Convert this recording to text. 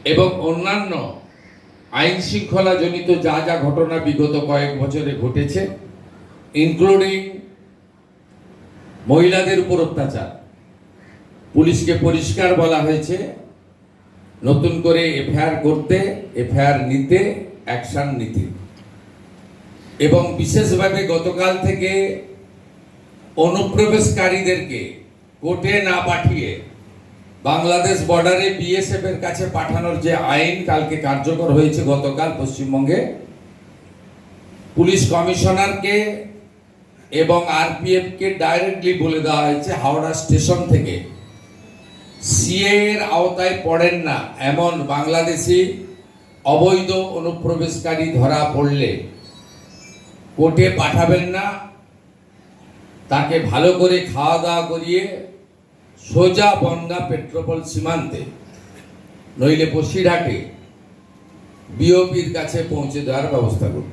এবং অন্যান্য আইন শৃঙ্খলা জনিত যা যা ঘটনা বিগত কয়েক বছরে ঘটেছে, ইনক্লুডিং মহিলাদের উপর অত্যাচার, পুলিশকে পরিষ্কার বলা হয়েছে নতুন করে এফআইআর করতে, এফআইআর নিতে, অ্যাকশন নিতে। এবং বিশেষভাবে গতকাল থেকে অনুপ্রবেশকারীদেরকে কোর্টে না পাঠিয়ে বাংলাদেশ বর্ডারে বিএসএফ এর কাছে পাঠানোর যে আইন কালকে কার্যকর হয়েছে গতকাল পশ্চিমবঙ্গে, পুলিশ কমিশনারকে এবং আরপিএফ কে ডাইরেক্টলি বলে দেওয়া হয়েছে হাওড়া স্টেশন থেকে সিএ এর আওতায় পড়েন না এমন বাংলাদেশি অবৈধ অনুপ্রবেশকারী ধরা পড়লে কোর্টে পাঠাবেন না, তাকে ভালো করে খাওয়া দাওয়া করিয়ে সোজা বনগাঁ পেট্রোপল সীমান্তে নইলে বসিরহাটে বিওপির কাছে পৌঁছে দেওয়ার ব্যবস্থা করতে।